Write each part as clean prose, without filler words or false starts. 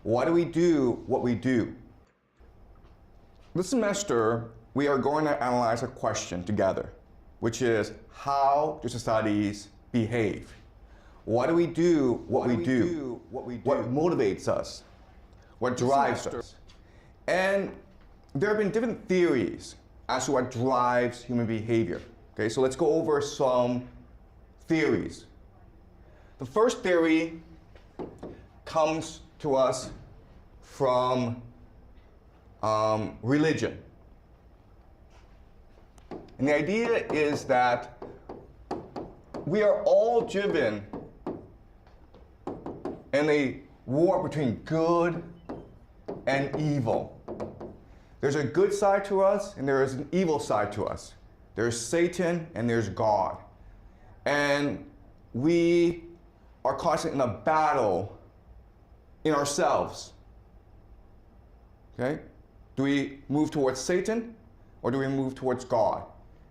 Why do we do what we do? This semester, we are going to analyze a question together, which is, how do societies behave? Why do we do what we do? What motivates us? What drives us? And there have been different theories as to what drives human behavior. Okay, so let's go over some theories. The first theory comes to us from religion. And the idea is that we are all driven in a war between good and evil. There's a good side to us and there is an evil side to us. There's Satan and there's God. And we are constantly in a battle in ourselves. Okay? Do we move towards Satan or do we move towards God?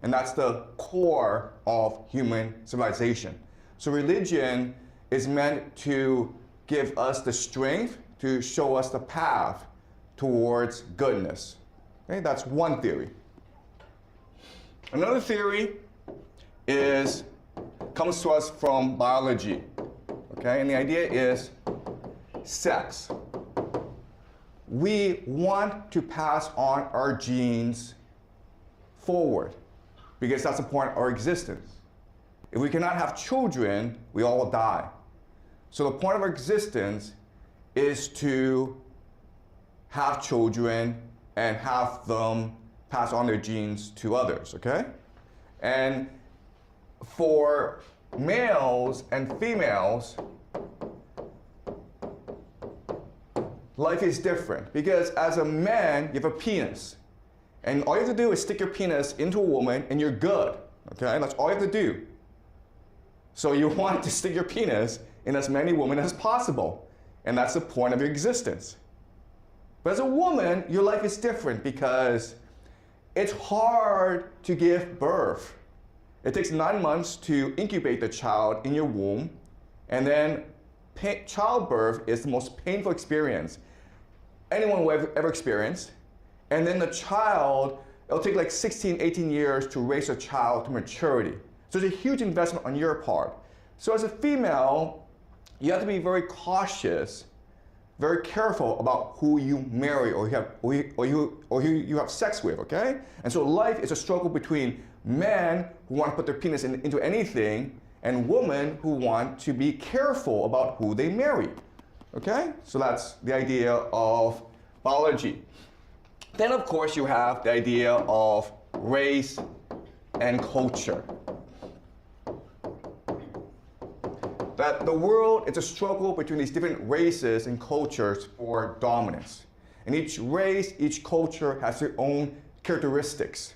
And that's the core of human civilization. So religion is meant to give us the strength to show us the path towards goodness. Okay? That's one theory. Another theory comes to us from biology. Okay? And the idea is sex. We want to pass on our genes forward because that's the point of our existence. If we cannot have children, we all will die. So the point of our existence is to have children and have them pass on their genes to others, okay? And for males and females, life is different because as a man, you have a penis. And all you have to do is stick your penis into a woman and you're good, okay? That's all you have to do. So you want to stick your penis in as many women as possible. And that's the point of your existence. But as a woman, your life is different because it's hard to give birth. It takes 9 months to incubate the child in your womb. And then childbirth is the most painful experience anyone will ever experience. And then the child, it'll take like 16, 18 years to raise a child to maturity. So it's a huge investment on your part. So as a female, you have to be very cautious, very careful about who you marry or who you have sex with, okay? And so life is a struggle between men who want to put their penis into anything and women who want to be careful about who they marry, okay? So that's the idea of biology. Then of course you have the idea of race and culture. That the world is a struggle between these different races and cultures for dominance. And each race, each culture has their own characteristics.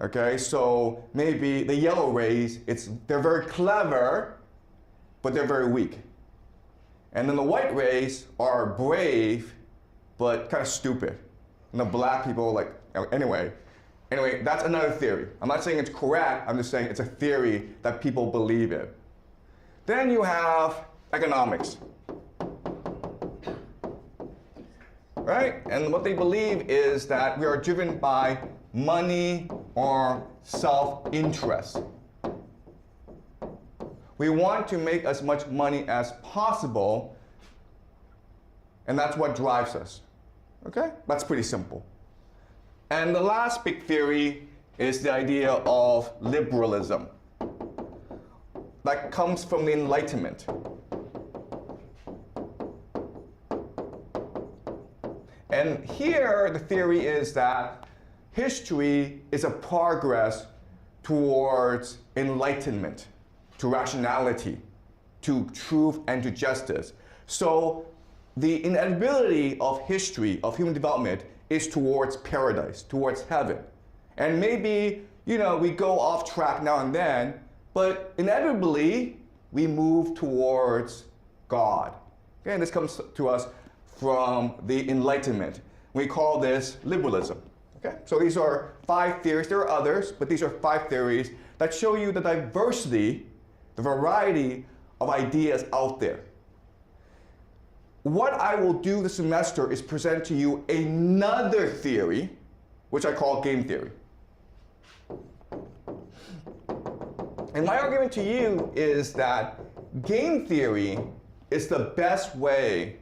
Okay, so maybe the yellow race, they're very clever, but they're very weak. And then the white race are brave, but kind of stupid. And the black people, like, anyway, that's another theory. I'm not saying it's correct, I'm just saying it's a theory that people believe in. Then you have economics, right? And what they believe is that we are driven by money or self-interest. We want to make as much money as possible, and that's what drives us, okay? That's pretty simple. And the last big theory is the idea of liberalism. That comes from the Enlightenment. And here the theory is that history is a progress towards enlightenment, to rationality, to truth and to justice. So the inevitability of history, of human development, is towards paradise, towards heaven. And maybe, we go off track now and then, but inevitably, we move towards God. Okay, and this comes to us from the Enlightenment. We call this liberalism. Okay, so these are 5 theories. There are others, but these are 5 theories that show you the diversity, the variety of ideas out there. what I will do this semester is present to you another theory, which I call game theory. And my argument to you is that game theory is the best way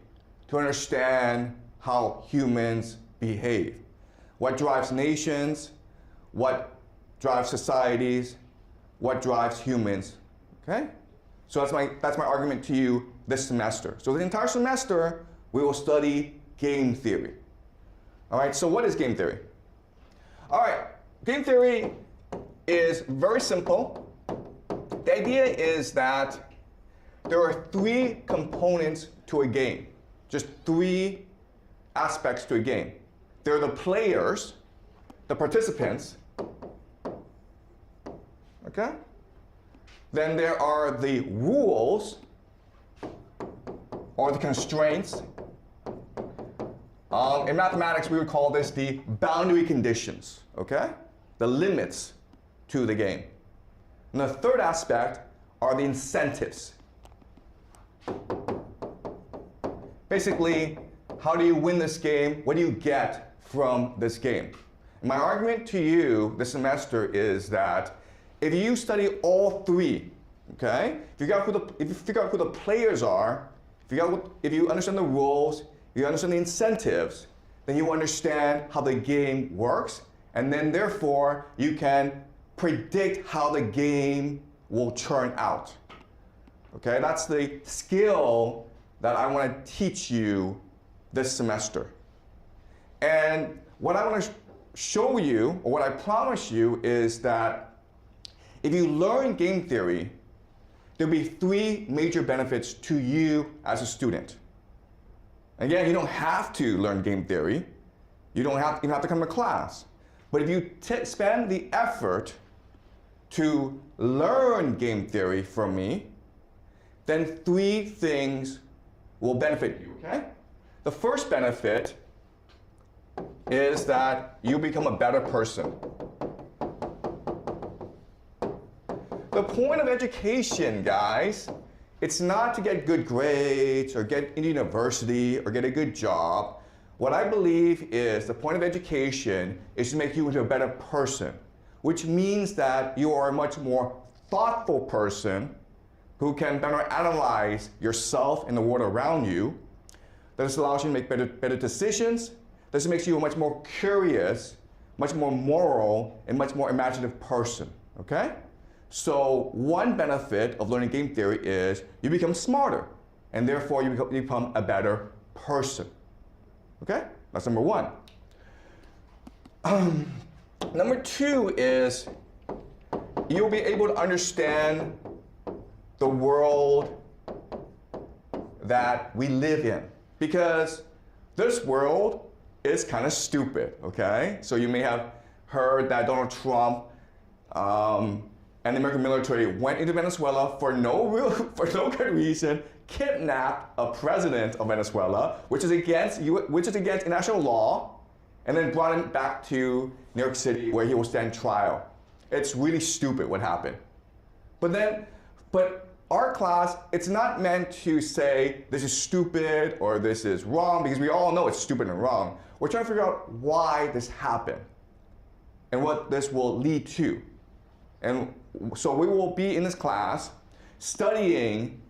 to understand how humans behave. What drives nations, what drives societies, what drives humans, okay? So that's my argument to you this semester. So the entire semester, we will study game theory. All right, so what is game theory? All right, game theory is very simple. The idea is that there are three components to a game, just three aspects to a game. There are the players, the participants, okay? Then there are the rules or the constraints. In mathematics, we would call this the boundary conditions, okay? The limits to the game. And the third aspect are the incentives. Basically, how do you win this game? What do you get from this game? And my argument to you this semester is that if you study all three, okay? If you figure out who the players are, if you understand the rules, if you understand the incentives, then you understand how the game works, and then therefore you can predict how the game will turn out. Okay, that's the skill that I want to teach you this semester. And what I want to show you, or what I promise you, is that if you learn game theory, there'll be three major benefits to you as a student. Again, you don't have to learn game theory. You don't have to come to class. But if you spend the effort to learn game theory from me, then three things will benefit you, okay? The first benefit is that you become a better person. The point of education, guys, it's not to get good grades or get into university or get a good job. What I believe is the point of education is to make you into a better person, which means that you are a much more thoughtful person who can better analyze yourself and the world around you. This allows you to make better decisions. This makes you a much more curious, much more moral, and much more imaginative person, okay? So one benefit of learning game theory is you become smarter, and therefore you become a better person, okay? That's number one. Number two is you'll be able to understand the world that we live in, because this world is kind of stupid, okay? So you may have heard that Donald Trump and the American military went into Venezuela for no good reason, kidnapped a president of Venezuela, which is against international law, and then brought him back to New York City where he will stand trial. It's really stupid what happened. But our class, it's not meant to say this is stupid or this is wrong, because we all know it's stupid and wrong. We're trying to figure out why this happened and what this will lead to. And so we will be in this class studying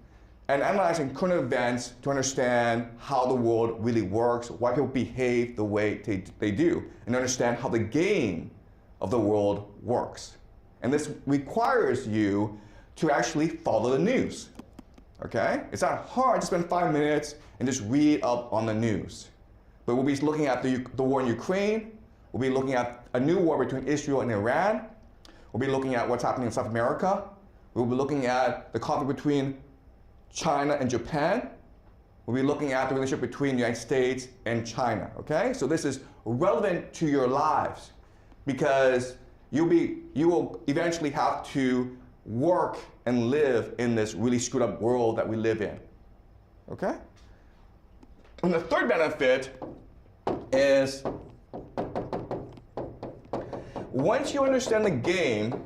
and analyzing current events to understand how the world really works, why people behave the way they do, and understand how the game of the world works. And this requires you to actually follow the news, okay? It's not hard to spend 5 minutes and just read up on the news. But we'll be looking at the war in Ukraine. We'll be looking at a new war between Israel and Iran. We'll be looking at what's happening in South America. We'll be looking at the conflict between China and Japan. We'll be looking at the relationship between the United States and China, okay? So this is relevant to your lives because you will eventually have to work and live in this really screwed up world that we live in, okay? And the third benefit is once you understand the game,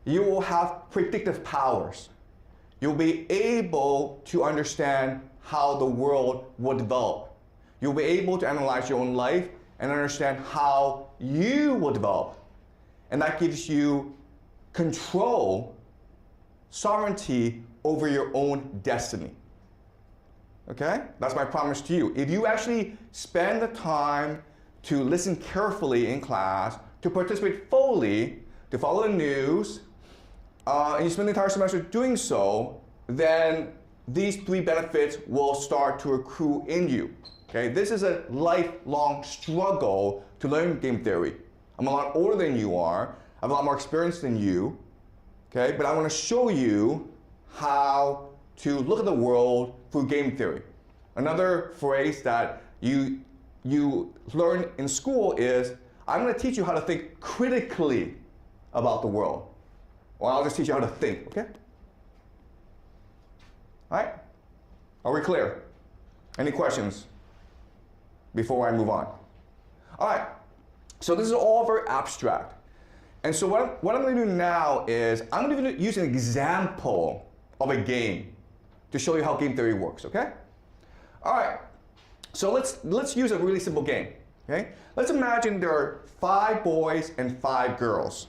you will have predictive powers. You'll be able to understand how the world will develop. You'll be able to analyze your own life and understand how you will develop. And that gives you control, sovereignty over your own destiny. Okay? That's my promise to you. If you actually spend the time to listen carefully in class, to participate fully, to follow the news, and you spend the entire semester doing so, then these 3 benefits will start to accrue in you. Okay? This is a lifelong struggle to learn game theory. I'm a lot older than you are. I have a lot more experience than you. Okay? But I want to show you how to look at the world through game theory. Another phrase that you learn in school is, I'm going to teach you how to think critically about the world. Or I'll just teach you how to think, okay? All right? Are we clear? Any questions before I move on? All right, so this is all very abstract. And so what I'm going to do now is I'm going to use an example of a game to show you how game theory works, okay? All right, so let's use a really simple game, okay? Let's imagine there are 5 boys and 5 girls,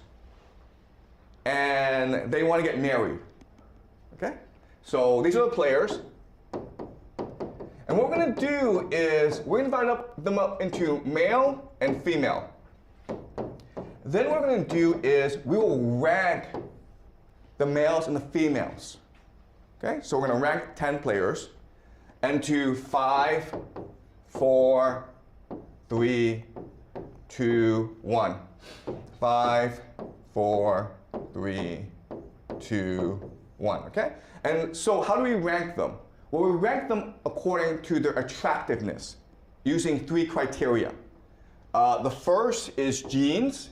and they want to get married, okay? So these are the players, and what we're going to do is we're going to divide them up into male and female. Then what we're going to do is we will rank the males and the females. Okay, so we're going to rank 10 players into 5, 4, 3, 2, 1. 5, 4, 3, 2, 1. Okay? And so how do we rank them? Well, we rank them according to their attractiveness using 3 criteria. The first is genes.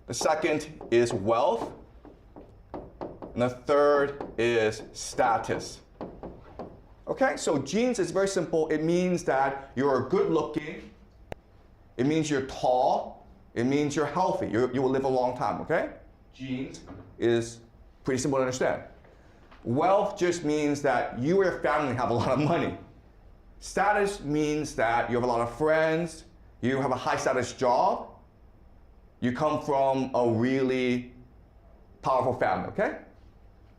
The second is wealth. And the third is status. Okay, so genes is very simple. It means that you're good looking. It means you're tall. It means you're healthy. You will live a long time, okay? Genes is pretty simple to understand. Wealth just means that you or your family have a lot of money. Status means that you have a lot of friends. You have a high status job. You come from a really powerful family, okay?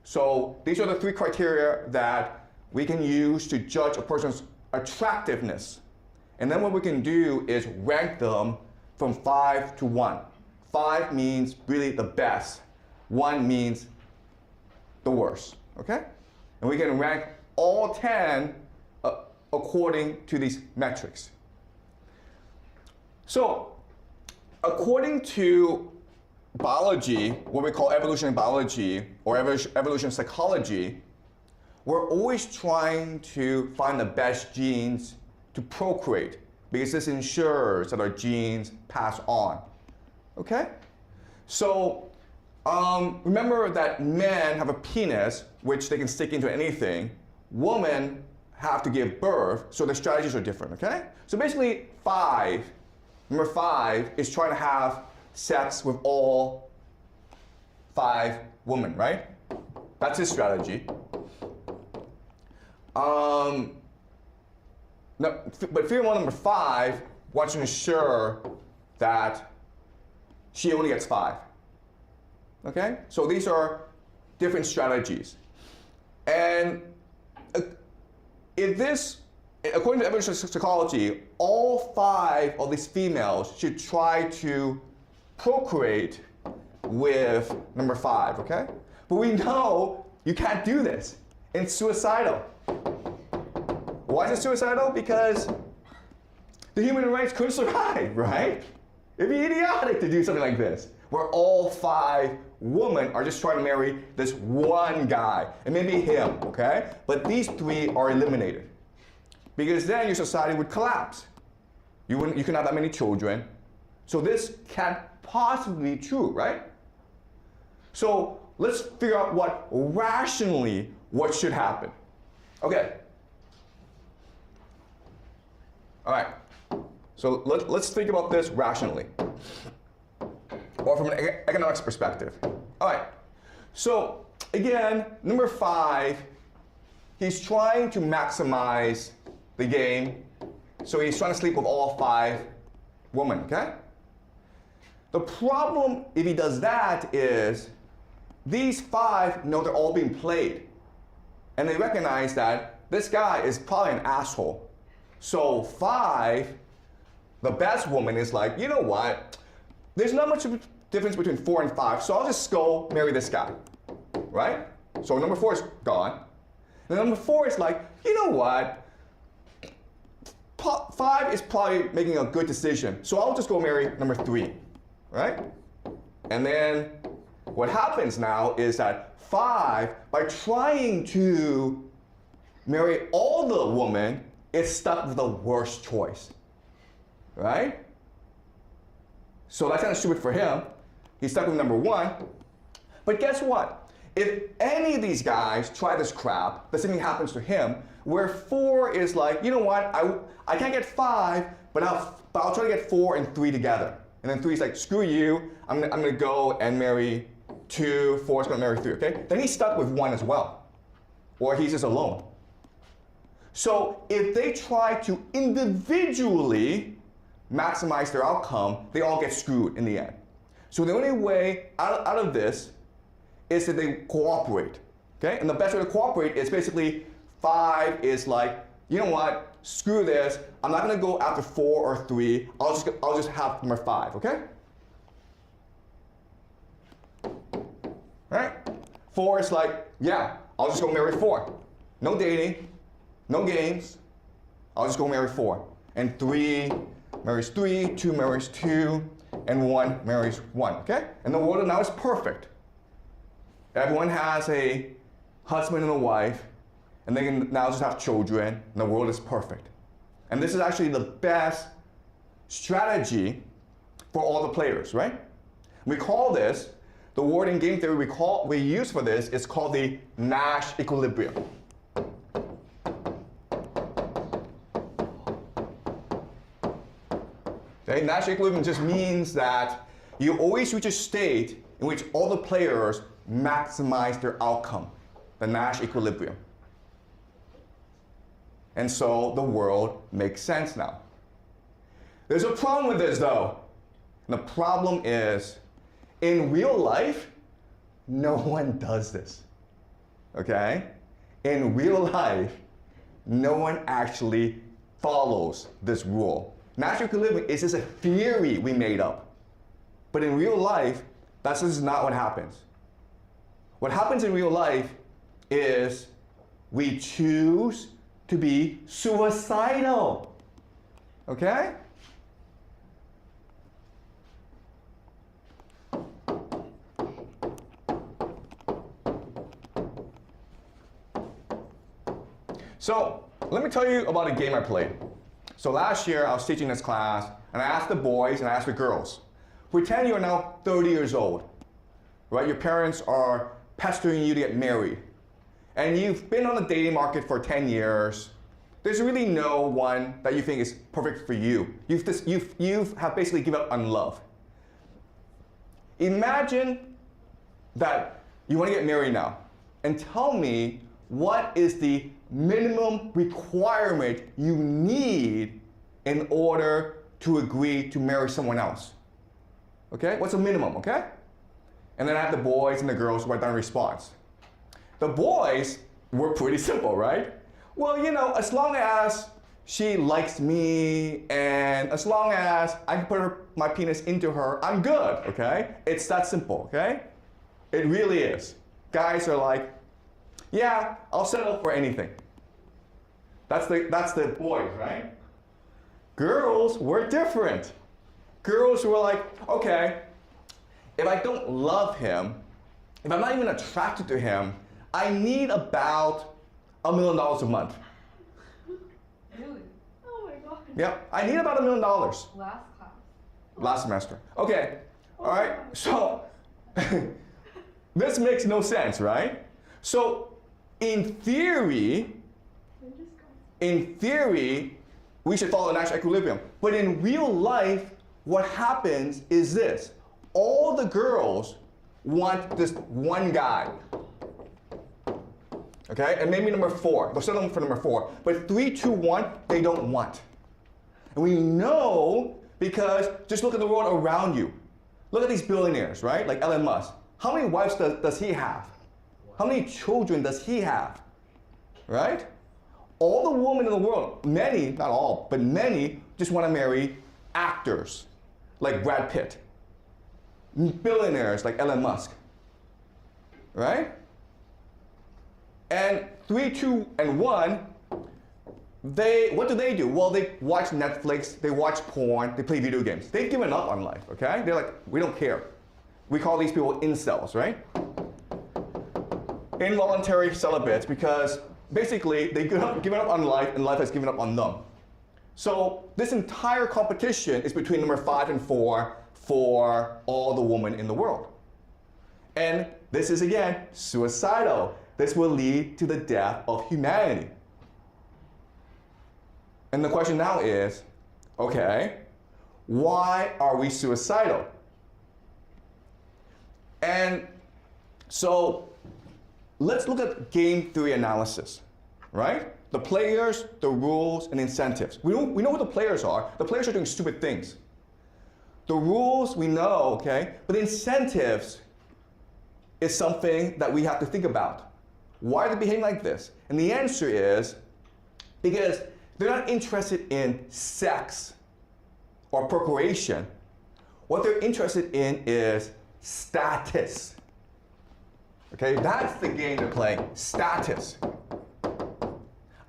So these are the 3 criteria that we can use to judge a person's attractiveness. And then what we can do is rank them from 5 to 1. 5 means really the best. 1 means the worst, okay? And we can rank all 10 according to these metrics. So according to biology, what we call evolutionary biology or evolution psychology, we're always trying to find the best genes to procreate because this ensures that our genes pass on. Okay? So remember that men have a penis which they can stick into anything. Women have to give birth, so their strategies are different, okay? So basically 5, number 5 is trying to have sex with all 5 women, right? That's his strategy. No, but female number 5 wants to ensure that she only gets 5. Okay? So these are different strategies. And if this, according to evolutionary psychology, all 5 of these females should try to procreate with number 5, okay? But we know you can't do this. It's suicidal. Why is it suicidal? Because the human race couldn't survive, right? It'd be idiotic to do something like this, where all 5 women are just trying to marry this one guy, and maybe him, okay? But these 3 are eliminated. Because then your society would collapse. You couldn't have that many children. So this can't possibly be true, right? So let's figure out what should happen. Okay. All right. So let's think about this rationally, or from an economics perspective. All right. So again, number 5 he's trying to maximize the game, so he's trying to sleep with all 5 women, okay? The problem if he does that is these 5 know they're all being played, and they recognize that this guy is probably an asshole. So 5, the best woman is like, you know what? There's not much difference between 4 and 5, so I'll just go marry this guy, right? So number 4 is gone. And number 4 is like, you know what? 5 is probably making a good decision, so I'll just go marry number 3, right? And then what happens now is that 5, by trying to marry all the women, is stuck with the worst choice, right? So that's kind of stupid for him. He's stuck with number 1. But guess what? If any of these guys try this crap, the same thing happens to him, where 4 is like, you know what, I can't get 5, but I'll try to get 4 and 3 together. And then 3 is like, screw you, I'm gonna go and marry 2, 4 is gonna marry 3, okay? Then he's stuck with 1 as well, or he's just alone. So if they try to individually maximize their outcome, they all get screwed in the end. So the only way out of this is that they cooperate, okay? And the best way to cooperate is basically 5 is like, you know what, screw this, I'm not gonna go after 4 or 3, I'll just have number 5, okay? Right? 4 is like, yeah, I'll just go marry 4. No dating, no games, I'll just go marry 4. And 3 marries 3, 2 marries 2, and 1 marries 1, okay? And the world now is perfect. Everyone has a husband and a wife, and they can now just have children, and the world is perfect. And this is actually the best strategy for all the players, right? We call this, the word in game theory we use for this is called the Nash equilibrium. Okay, Nash equilibrium just means that you always reach a state in which all the players maximize their outcome, the Nash equilibrium. And so the world makes sense now. There's a problem with this though. And the problem is, in real life, no one does this, okay? In real life, no one actually follows this rule. Nash equilibrium is just a theory we made up. But in real life, that's just not what happens. What happens in real life is we choose to be suicidal, okay? So let me tell you about a game I played. So last year I was teaching this class and I asked the boys and I asked the girls, pretend you're now 30 years old, right? Your parents are pestering you to get married and you've been on the dating market for 10 years. There's really no one that you think is perfect for you. You have basically given up on love. Imagine that you want to get married now and tell me what is the minimum requirement you need in order to agree to marry someone else. Okay? What's the minimum, okay? And then I have the boys and the girls write down a response. The boys were pretty simple, right? Well, you know, as long as she likes me and as long as I can put my penis into her, I'm good, okay? It's that simple, okay? It really is. Guys are like, yeah, I'll settle for anything. That's the boys, right? Girls were different. Girls were like, okay, if I don't love him, if I'm not even attracted to him, I need about $1 million a month. Really? Oh my god. Yep, I need about $1 million. Last class. Last semester. Okay, all right, so this makes no sense, right? So in theory, we should follow the Nash equilibrium. But in real life, what happens is this. All the girls want this one guy. Okay, and maybe number 4. They'll settle for number 4. But 3, 2, 1, they don't want. And we know because just look at the world around you. Look at these billionaires, right? Like Elon Musk. How many wives does he have? How many children does he have? Right? All the women in the world, many, not all, but many, just want to marry actors like Brad Pitt, billionaires like Elon Musk, right? And 3, 2, and 1, what do they do? Well, they watch Netflix, they watch porn, they play video games. They've given up on life, okay? They're like, we don't care. We call these people incels, right? Involuntary celibates, because basically they've given up on life and life has given up on them. So this entire competition is between number 5 and 4 for all the women in the world. And this is, again, suicidal. This will lead to the death of humanity. And the question now is, okay, why are we suicidal? And so let's look at game theory analysis, right? The players, the rules, and incentives. We know what the players are. The players are doing stupid things. The rules we know, okay? But the incentives is something that we have to think about. Why are they behaving like this? And the answer is because they're not interested in sex or procreation. What they're interested in is status. Okay, that's the game they're playing, status.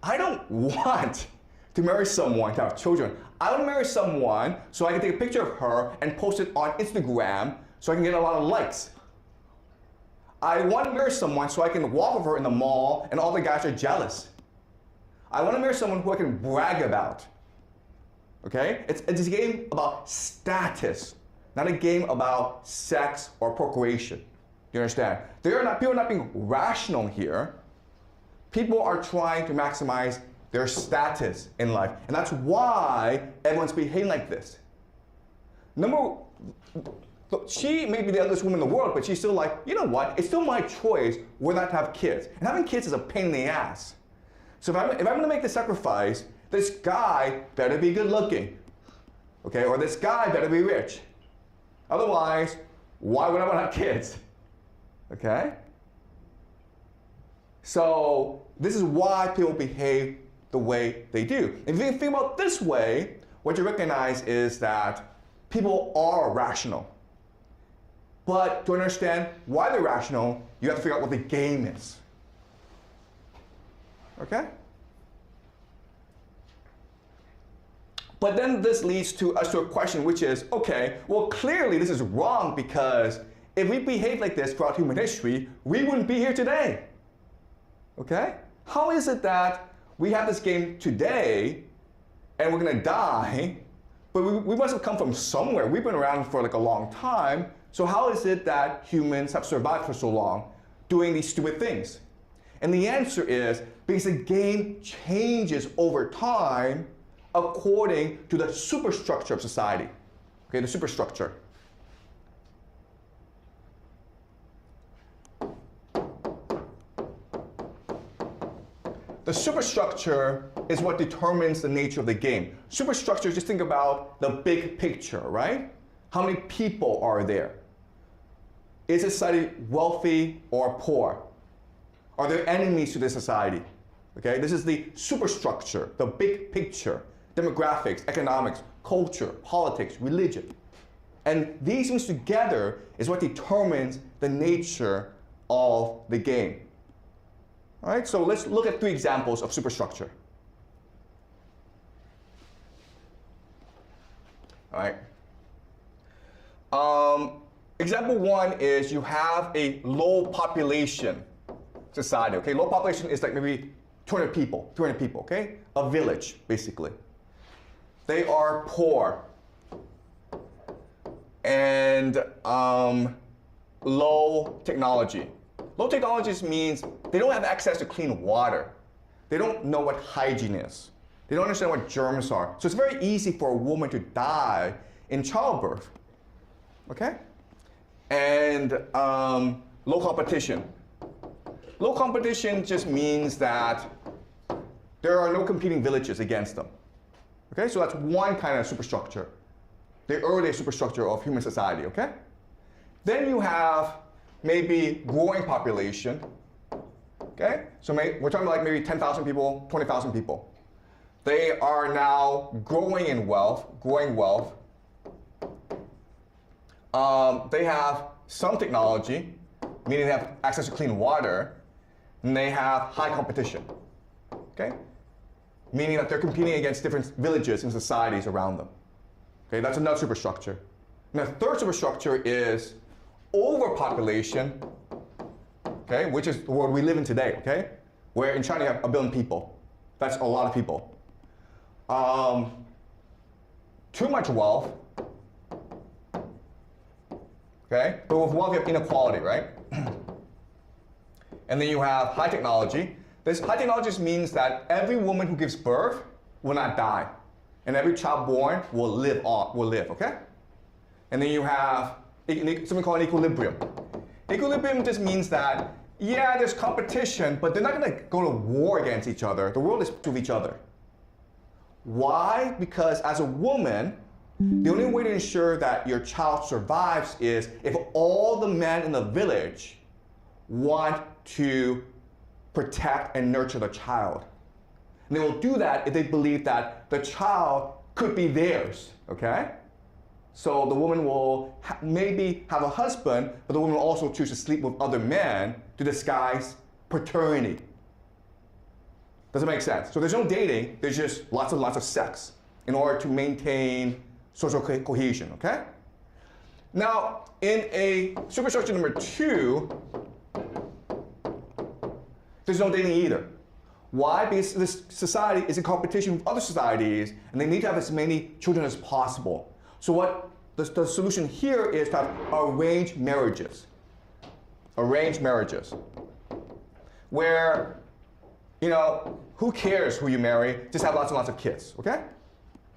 I don't want to marry someone to have children. I want to marry someone so I can take a picture of her and post it on Instagram so I can get a lot of likes. I want to marry someone so I can walk with her in the mall and all the guys are jealous. I want to marry someone who I can brag about. Okay? It's a game about status, not a game about sex or procreation. You understand? People are not being rational here. People are trying to maximize their status in life. And that's why everyone's behaving like this. She may be the ugliest woman in the world, but she's still like, you know what? It's still my choice whether or not to have kids. And having kids is a pain in the ass. So if I'm going to make the sacrifice, this guy better be good looking. Okay? Or this guy better be rich. Otherwise, why would I want to have kids? Okay? So this is why people behave the way they do. If you think about it this way, what you recognize is that people are rational. But to understand why they're rational, you have to figure out what the game is. Okay? But then this leads to us to a question, which is, okay, well, clearly this is wrong because if we behave like this throughout human history, we wouldn't be here today. Okay? How is it that we have this game today and we're going to die, but we must have come from somewhere. We've been around for like a long time. So how is it that humans have survived for so long doing these stupid things? And the answer is because the game changes over time according to the superstructure of society. Okay, the superstructure. The superstructure is what determines the nature of the game. Superstructure, just think about the big picture, right? How many people are there? Is society wealthy or poor? Are there enemies to this society? Okay, this is the superstructure, the big picture, demographics, economics, culture, politics, religion. And these things together is what determines the nature of the game. All right, so let's look at 3 examples of superstructure. All right. Example 1 is you have a low population society. Okay, low population is like maybe 200 people, 300 people. Okay, a village basically. They are poor and low technology. Low technology means they don't have access to clean water. They don't know what hygiene is. They don't understand what germs are. So it's very easy for a woman to die in childbirth. Okay? And low competition. Low competition just means that there are no competing villages against them. Okay, so that's one kind of superstructure, the early superstructure of human society, okay? Then you have maybe growing population, okay? So we're talking like maybe 10,000 people, 20,000 people. They are now growing in wealth, growing wealth. They have some technology, meaning they have access to clean water, and they have high competition, okay? Meaning that they're competing against different villages and societies around them. Okay, that's another superstructure. And the third superstructure is overpopulation, okay, which is the world we live in today, okay? Where in China you have 1 billion people. That's a lot of people. Too much wealth, okay? But with wealth you have inequality, right? And then you have high technology. This high technology just means that every woman who gives birth will not die. And every child born will live, okay? And then you have something called an equilibrium. Equilibrium just means that, yeah, there's competition, but they're not gonna go to war against each other. The world is to each other. Why? Because as a woman, the only way to ensure that your child survives is if all the men in the village want to protect and nurture the child. And they will do that if they believe that the child could be theirs, okay? So the woman will maybe have a husband, but the woman will also choose to sleep with other men to disguise paternity. Does it make sense? So there's no dating, there's just lots of sex in order to maintain social cohesion, okay? Now, in a superstructure number 2, there's no dating either. Why? Because this society is in competition with other societies, and they need to have as many children as possible. So what the solution here is to have arranged marriages. Arranged marriages. Where, you know, who cares who you marry? Just have lots and lots of kids, okay?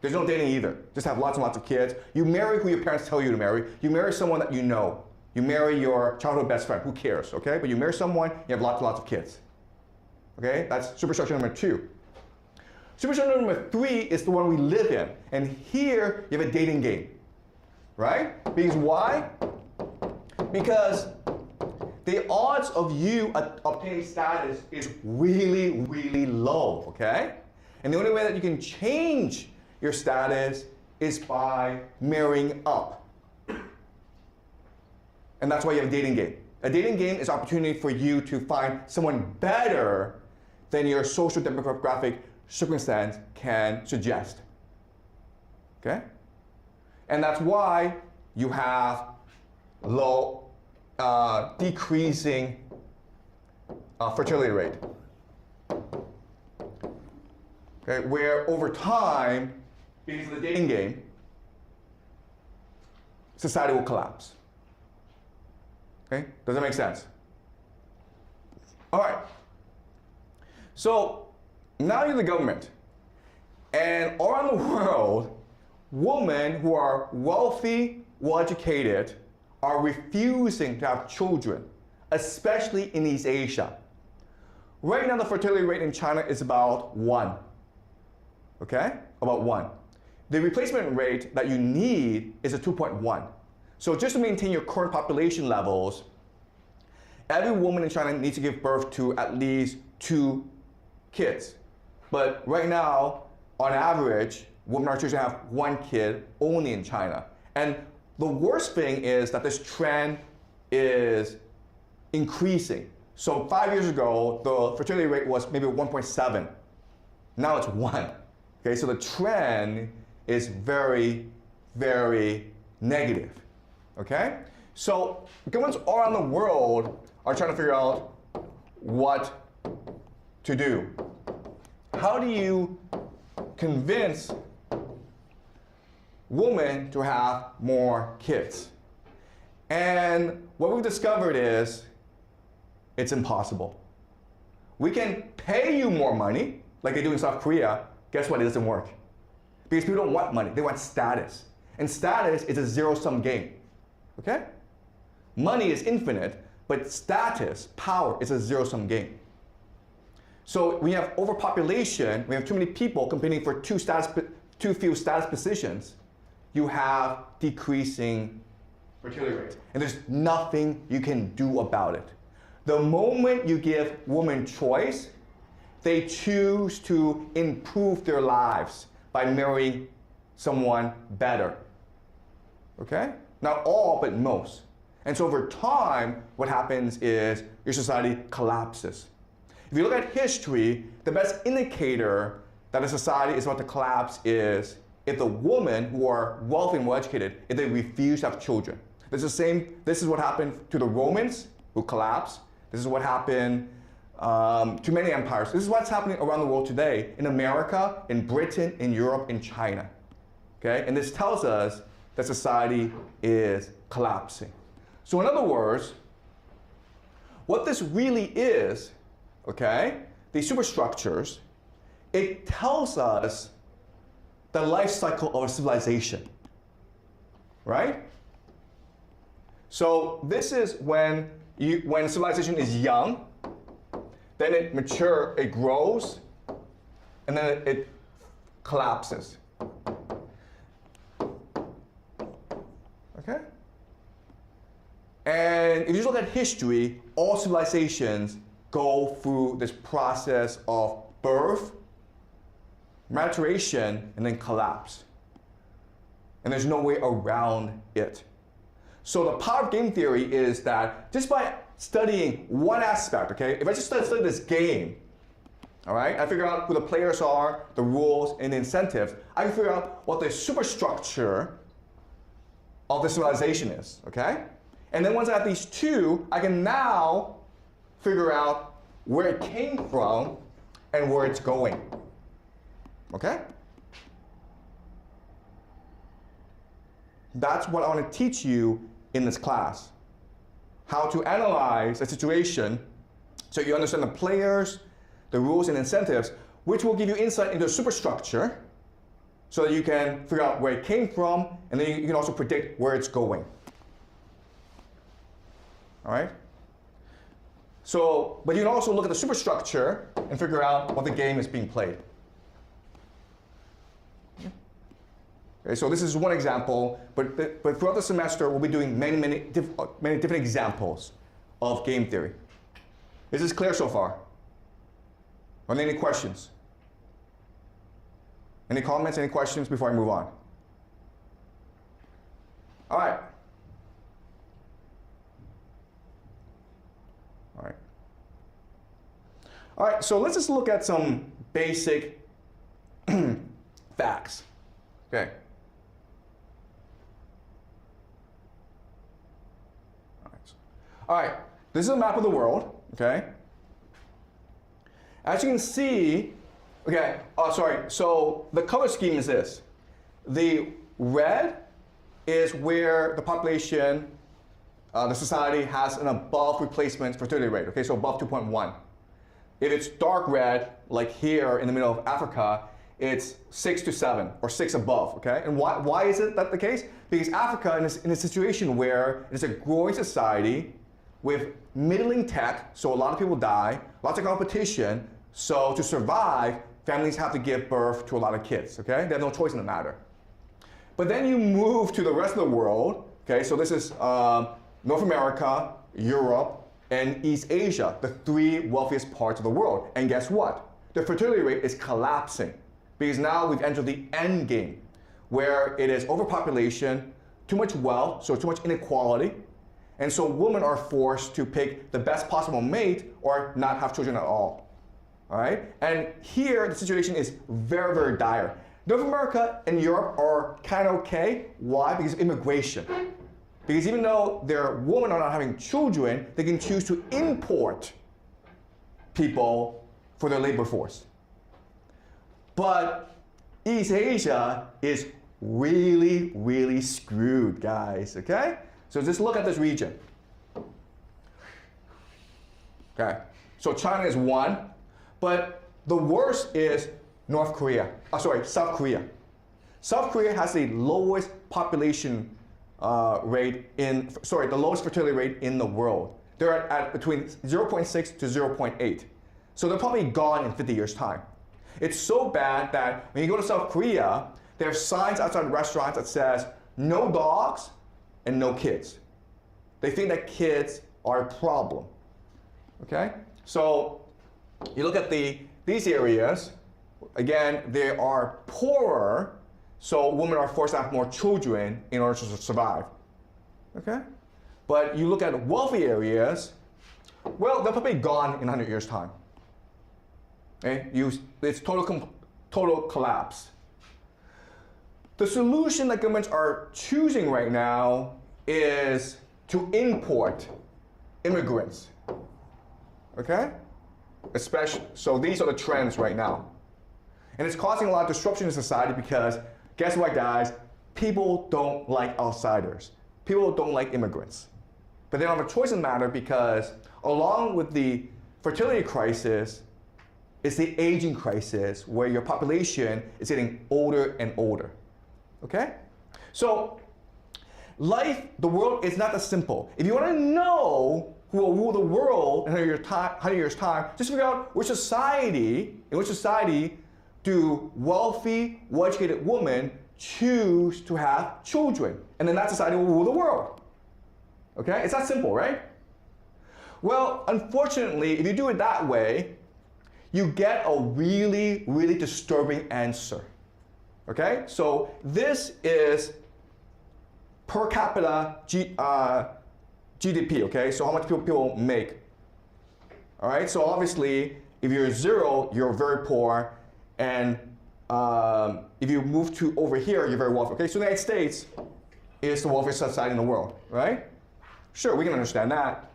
There's no dating either. Just have lots and lots of kids. You marry who your parents tell you to marry. You marry someone that you know. You marry your childhood best friend. Who cares, okay? But you marry someone, you have lots and lots of kids. Okay, that's superstructure number 2. Superstructure number 3 is the one we live in. And here, you have a dating game, right? Because why? Because the odds of you obtaining status is really, really low, okay? And the only way that you can change your status is by marrying up. And that's why you have a dating game. A dating game is an opportunity for you to find someone better than your social demographic circumstance can suggest. Okay? And that's why you have low, decreasing fertility rate. Okay? Where over time, because of the dating game, society will collapse. Okay? Does that make sense? All right. So now you're the government. And around the world, women who are wealthy, well-educated, are refusing to have children, especially in East Asia. Right now, the fertility rate in China is about 1. Okay? About 1. The replacement rate that you need is a 2.1. So just to maintain your current population levels, every woman in China needs to give birth to at least 2 kids. But right now, on average, women are choosing to have 1 kid only in China. And the worst thing is that this trend is increasing. So 5 years ago, the fertility rate was maybe 1.7. Now it's 1. Okay, so the trend is very, very negative. Okay? So governments all around the world are trying to figure out what to do. How do you convince women to have more kids? And what we've discovered is it's impossible. We can pay you more money, like they do in South Korea. Guess what? It doesn't work. Because people don't want money, they want status. And status is a zero-sum game. Okay? Money is infinite, But status, power, is a zero-sum game. So when you have overpopulation, when you have too many people competing for too few status positions, you have decreasing fertility rates. And there's nothing you can do about it. The moment you give women choice, they choose to improve their lives by marrying someone better. Okay? Not all, but most. And so over time, what happens is your society collapses. If you look at history, the best indicator that a society is about to collapse is if the women who are wealthy and well-educated, if they refuse to have children. This is what happened to the Romans, who collapsed. This is what happened to many empires. This is what's happening around the world today, in America, in Britain, in Europe, in China. Okay? And this tells us that society is collapsing. So in other words, what this really is, okay, these superstructures, it tells us the life cycle of a civilization, right? So this is when civilization is young, then it matures, it grows, and then it collapses. Okay? And if you look at history, all civilizations go through this process of birth, maturation, and then collapse. And there's no way around it. So the power of game theory is that just by studying one aspect, okay, if I just study this game, all right, I figure out who the players are, the rules, and the incentives, I can figure out what the superstructure of the civilization is, okay? And then once I have these two, I can now figure out where it came from and where it's going. Okay? That's what I want to teach you in this class. How to analyze a situation so you understand the players, the rules and incentives, which will give you insight into the superstructure so that you can figure out where it came from, and then you can also predict where it's going. All right? So, but you can also look at the superstructure and figure out what the game is being played. Okay, so this is one example, but throughout the semester, we'll be doing many different examples of game theory. Is this clear so far? Are there any questions? Any comments, any questions before I move on? All right. All right. All right, so let's just look at some basic facts. Okay. All right, this is a map of the world, okay? As you can see, okay, so the color scheme is this. The red is where the population, the society has an above replacement fertility rate, okay, so above 2.1. If it's dark red, like here in the middle of Africa, it's 6 to 7, or 6 above, okay? And why is it that the case? Because Africa is in a situation where it's a growing society with middling tech, so a lot of people die, lots of competition, so to survive, families have to give birth to a lot of kids, okay? They have no choice in the matter. But then you move to the rest of the world, okay? So this is North America, Europe, and East Asia, the 3 wealthiest parts of the world. And guess what? The fertility rate is collapsing because now we've entered the end game where it is overpopulation, too much wealth, so too much inequality. And so women are forced to pick the best possible mate or not have children at all. All right? And here the situation is very, very dire. North America and Europe are kind of okay. Why? Because of immigration. Because even though their women are not having children, they can choose to import people for their labor force. But East Asia is really, really screwed, guys, okay? So just look at this region. Okay, so China is 1, but the worst is South Korea. South Korea has the lowest population the lowest fertility rate in the world. they're at between 0.6 to 0.8. So they're probably gone in 50 years' time. It's so bad that when you go to South Korea, they have signs outside restaurants that says, no dogs and no kids. They think that kids are a problem, okay? So you look at these areas, again, they are poorer, so women are forced to have more children in order to survive, okay? But you look at wealthy areas, well, they're probably gone in 100 years' time. Okay? It's total collapse. The solution that governments are choosing right now is to import immigrants, okay? So these are the trends right now. And it's causing a lot of disruption in society because, guess what, guys? People don't like outsiders. People don't like immigrants. But they don't have a choice in the matter because along with the fertility crisis, it's the aging crisis where your population is getting older and older, okay? So the world is not that simple. If you want to know who will rule the world in 100 years' time, just figure out in which society do wealthy, well-educated women choose to have children, and then that society will rule the world. Okay? It's that simple, right? Well, unfortunately, if you do it that way, you get a really, really disturbing answer. Okay? So this is per capita GDP, okay? So how much people make. All right? So obviously, if you're 0, you're very poor, and if you move to over here, you're very wealthy. Okay? So the United States is the wealthiest society in the world, right? Sure, we can understand that.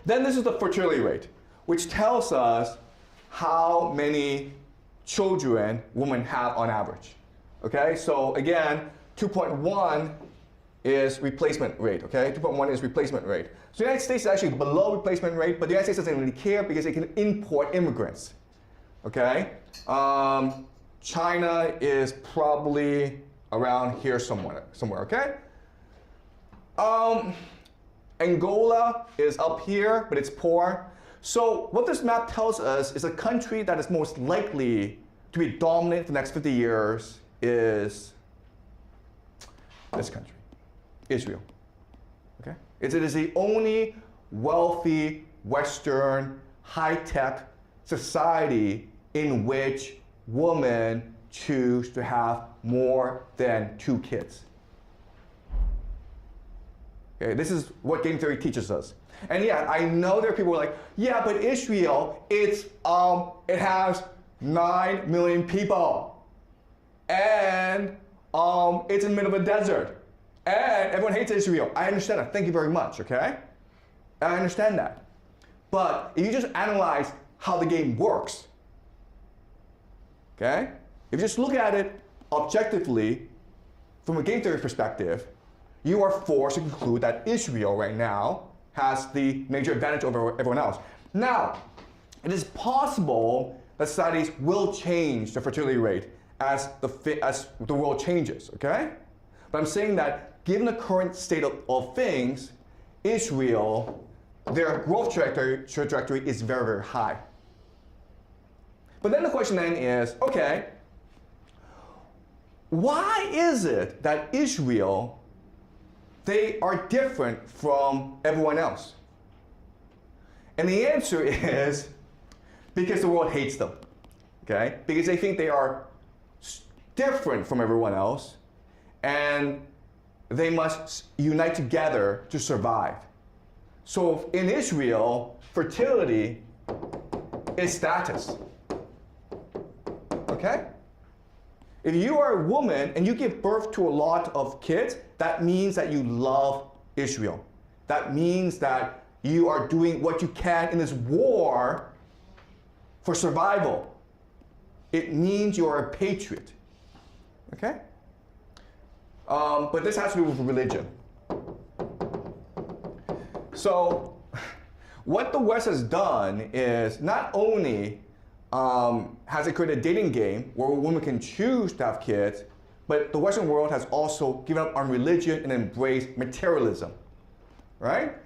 Then this is the fertility rate, which tells us how many children women have on average. Okay, so again, 2.1 is replacement rate, okay? 2.1 is replacement rate. So the United States is actually below replacement rate, but the United States doesn't really care because they can import immigrants, okay? China is probably around here somewhere, okay? Angola is up here, but it's poor. So what this map tells us is a country that is most likely to be dominant for the next 50 years is this country, Israel. Okay? It is the only wealthy, Western, high-tech society in which women choose to have more than 2 kids. Okay, this is what game theory teaches us. And yeah, I know there are people who are like, yeah, but Israel, it has 9 million people. And it's in the middle of a desert. And everyone hates Israel. I understand that. Thank you very much, okay? I understand that. But if you just analyze how the game works, okay? If you just look at it objectively from a game theory perspective, you are forced to conclude that Israel right now has the major advantage over everyone else. Now, it is possible that societies will change the fertility rate as the world changes, okay? But I'm saying that given the current state of things, Israel, their growth trajectory is very, very high. But then the question then is, okay, why is it that Israel, they are different from everyone else? And the answer is because the world hates them, okay? Because they think they are different from everyone else and they must unite together to survive. So in Israel, fertility is status, okay? If you are a woman and you give birth to a lot of kids, that means that you love Israel. That means that you are doing what you can in this war for survival. It means you are a patriot, okay? But this has to do with religion. So what the West has done is not only has it created a dating game where a woman can choose to have kids, but the Western world has also given up on religion and embraced materialism, right?